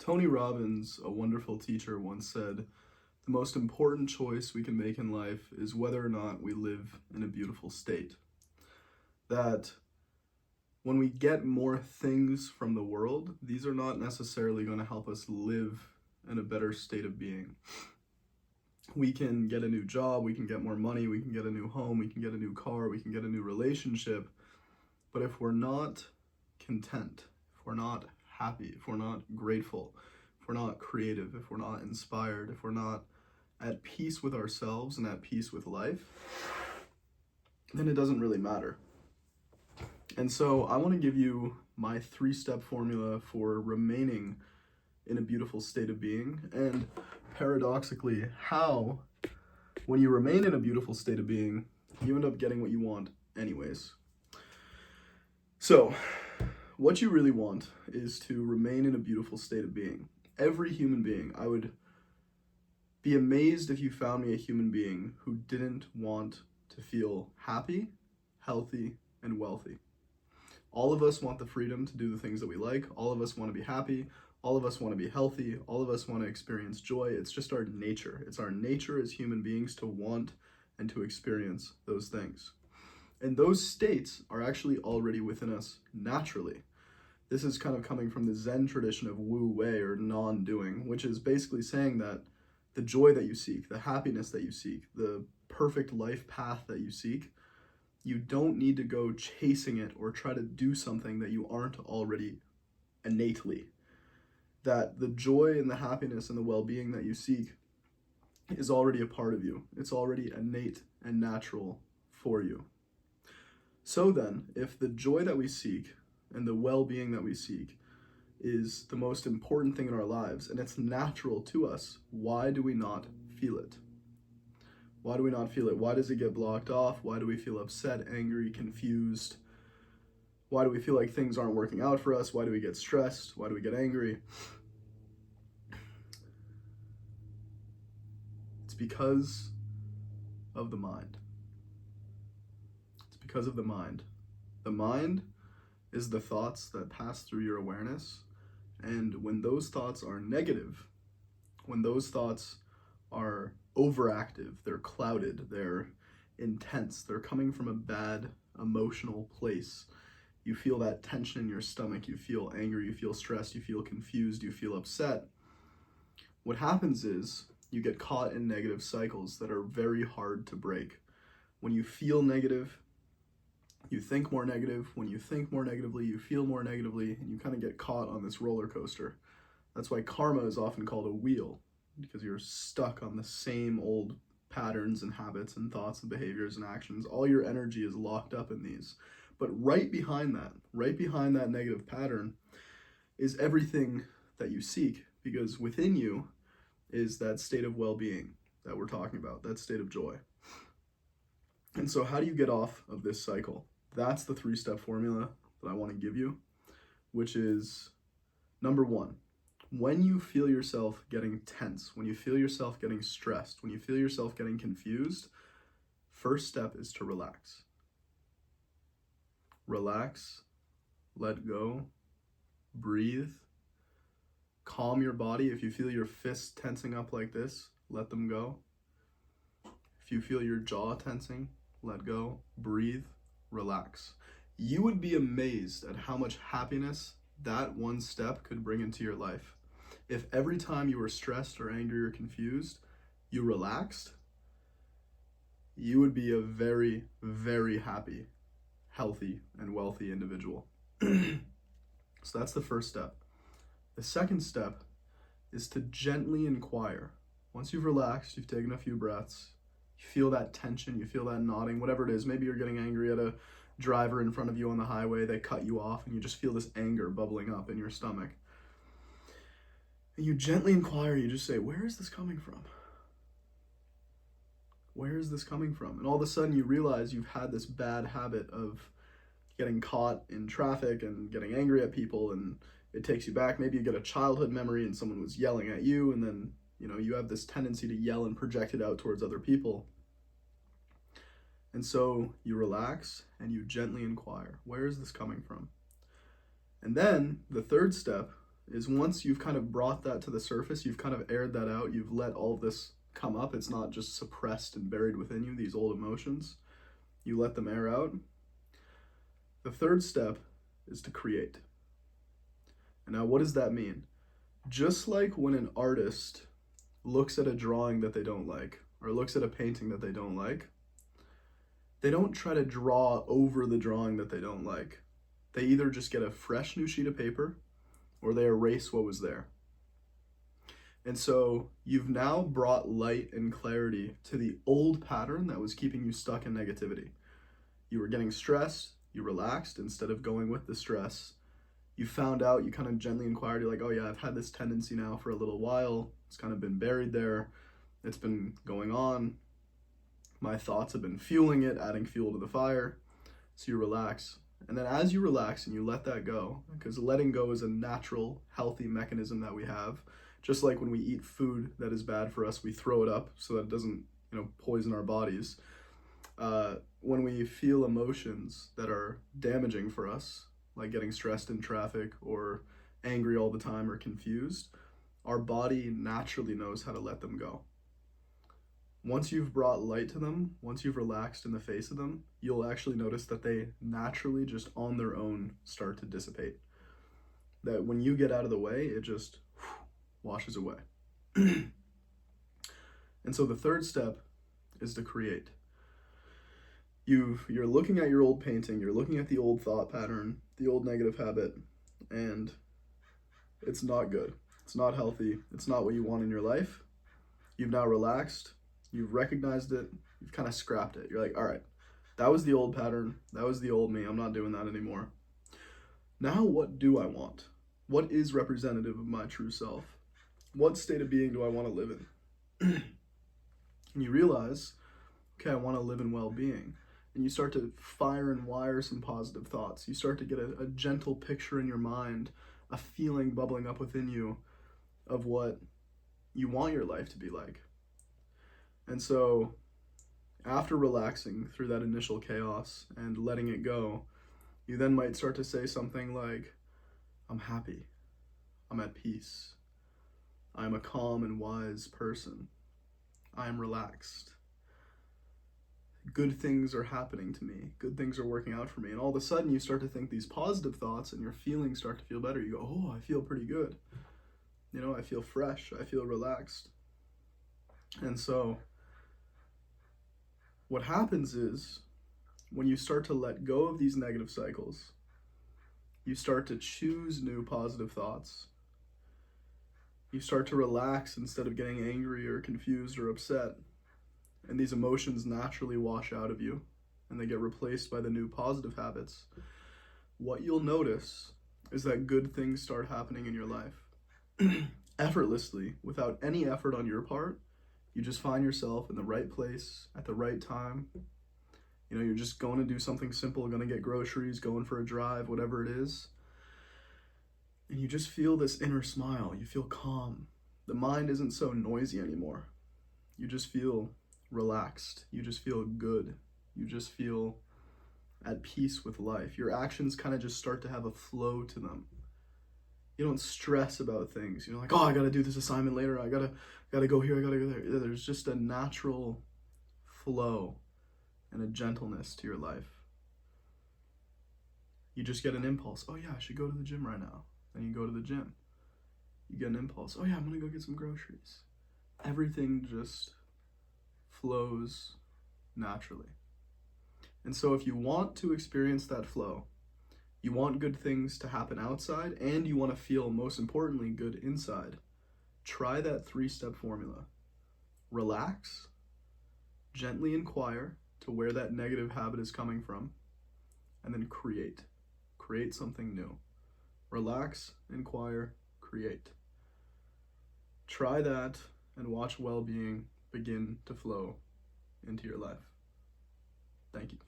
Tony Robbins, a wonderful teacher, once said, "The most important choice we can make in life is whether or not we live in a beautiful state." That when we get more things from the world, these are not necessarily going to help us live in a better state of being. We can get a new job, we can get more money, we can get a new home, we can get a new car, we can get a new relationship, but if we're not content, if we're not happy, if we're not grateful, if we're not creative, if we're not inspired, if we're not at peace with ourselves and at peace with life, then it doesn't really matter. And so I want to give you my 3-step formula for remaining in a beautiful state of being, and paradoxically, how, when you remain in a beautiful state of being, you end up getting what you want anyways. So, what you really want is to remain in a beautiful state of being. Every human being, I would be amazed if you found me a human being who didn't want to feel happy, healthy, and wealthy. All of us want the freedom to do the things that we like. All of us want to be happy. All of us want to be healthy. All of us want to experience joy. It's just our nature. It's our nature as human beings to want and to experience those things. And those states are actually already within us naturally. This is kind of coming from the Zen tradition of Wu Wei, or non-doing, which is basically saying that the joy that you seek, the happiness that you seek, the perfect life path that you seek, you don't need to go chasing it or try to do something that you aren't already innately. That the joy and the happiness and the well-being that you seek is already a part of you. It's already innate and natural for you. So then, if the joy that we seek and the well-being that we seek is the most important thing in our lives, and it's natural to us, why do we not feel it? Why do we not feel it? Why does it get blocked off? Why do we feel upset, angry, confused? Why do we feel like things aren't working out for us? Why do we get stressed? Why do we get angry? It's because of the mind. It's because of the mind. The mind is the thoughts that pass through your awareness, and when those thoughts are negative, when those thoughts are overactive, they're clouded, they're intense, they're coming from a bad emotional place. You feel that tension in your stomach, you feel angry, you feel stressed, you feel confused, you feel upset. What happens is you get caught in negative cycles that are very hard to break. When you feel negative, you think more negative. When you think more negatively, you feel more negatively, and you kind of get caught on this roller coaster. That's why karma is often called a wheel, because you're stuck on the same old patterns and habits and thoughts and behaviors and actions. All your energy is locked up in these. But right behind that negative pattern is everything that you seek, because within you is that state of well-being that we're talking about, that state of joy. And so how do you get off of this cycle? That's the 3-step formula that I want to give you, which is, number 1, when you feel yourself getting tense, when you feel yourself getting stressed, when you feel yourself getting confused, first step is to relax. Relax, let go, breathe, calm your body. If you feel your fists tensing up like this, let them go. If you feel your jaw tensing, let go, breathe, relax. You would be amazed at how much happiness that one step could bring into your life. If every time you were stressed or angry or confused, you relaxed, you would be a very, very happy, healthy, and wealthy individual. So that's the first step. The second step is to gently inquire. Once you've relaxed, you've taken a few breaths, you feel that tension, you feel that knotting, whatever it is. Maybe you're getting angry at a driver in front of you on the highway, they cut you off, and you just feel this anger bubbling up in your stomach. And you gently inquire, you just say, where is this coming from? Where is this coming from? And all of a sudden you realize you've had this bad habit of getting caught in traffic and getting angry at people, and it takes you back. Maybe you get a childhood memory and someone was yelling at you, and then you have this tendency to yell and project it out towards other people. And so you relax and you gently inquire, where is this coming from? And then the third step is once you've kind of brought that to the surface, you've kind of aired that out, you've let all of this come up, it's not just suppressed and buried within you, these old emotions, you let them air out. The third step is to create. And now what does that mean? Just like when an artist looks at a drawing that they don't like, or looks at a painting that they don't like, they don't try to draw over the drawing that they don't like. They either just get a fresh new sheet of paper, or they erase what was there. And so you've now brought light and clarity to the old pattern that was keeping you stuck in negativity. You were getting stressed, you relaxed instead of going with the stress. You found out, you kind of gently inquired, you're like, oh yeah, I've had this tendency now for a little while. It's kind of been buried there. It's been going on. My thoughts have been fueling it, adding fuel to the fire. So you relax. And then as you relax and you let that go, because letting go is a natural, healthy mechanism that we have. Just like when we eat food that is bad for us, we throw it up so that it doesn't, poison our bodies. When we feel emotions that are damaging for us, like getting stressed in traffic or angry all the time or confused, our body naturally knows how to let them go. Once you've brought light to them, once you've relaxed in the face of them, you'll actually notice that they naturally just on their own start to dissipate. That when you get out of the way, it just washes away. And so the third step is to create. You're looking at your old painting, you're looking at the old thought pattern, the old negative habit, and it's not good. It's not healthy. It's not what you want in your life. You've now relaxed. You've recognized it. You've kind of scrapped it. You're like, all right, that was the old pattern. That was the old me. I'm not doing that anymore. Now what do I want? What is representative of my true self? What state of being do I want to live in? And you realize, okay, I want to live in well-being. And you start to fire and wire some positive thoughts. You start to get a gentle picture in your mind, a feeling bubbling up within you of what you want your life to be like. And so after relaxing through that initial chaos and letting it go, you then might start to say something like, I'm happy, I'm at peace, I'm a calm and wise person, I am relaxed. Good things are happening to me. Good things are working out for me. And all of a sudden you start to think these positive thoughts and your feelings start to feel better. You go, oh, I feel pretty good. I feel fresh. I feel relaxed. And so what happens is when you start to let go of these negative cycles, you start to choose new positive thoughts. You start to relax instead of getting angry or confused or upset. And these emotions naturally wash out of you and they get replaced by the new positive habits. What you'll notice is that good things start happening in your life. Effortlessly, without any effort on your part. You just find yourself in the right place at the right time. You're just going to do something simple, going to get groceries, going for a drive, whatever it is. And you just feel this inner smile. You feel calm. The mind isn't so noisy anymore. You just feel relaxed. You just feel good. You just feel at peace with life. Your actions kind of just start to have a flow to them. You don't stress about things. You're like, oh, I gotta do this assignment later. I gotta go here. I gotta go there. There's just a natural flow and a gentleness to your life. You just get an impulse. Oh yeah, I should go to the gym right now. Then you go to the gym. You get an impulse. Oh yeah, I'm gonna go get some groceries. Everything just flows naturally. And so if you want to experience that flow, you want good things to happen outside, and you want to feel, most importantly, good inside, try that 3-step formula. Relax, gently inquire to where that negative habit is coming from, and then create. Create something new. Relax, inquire, create. Try that and watch well-being begin to flow into your life. Thank you.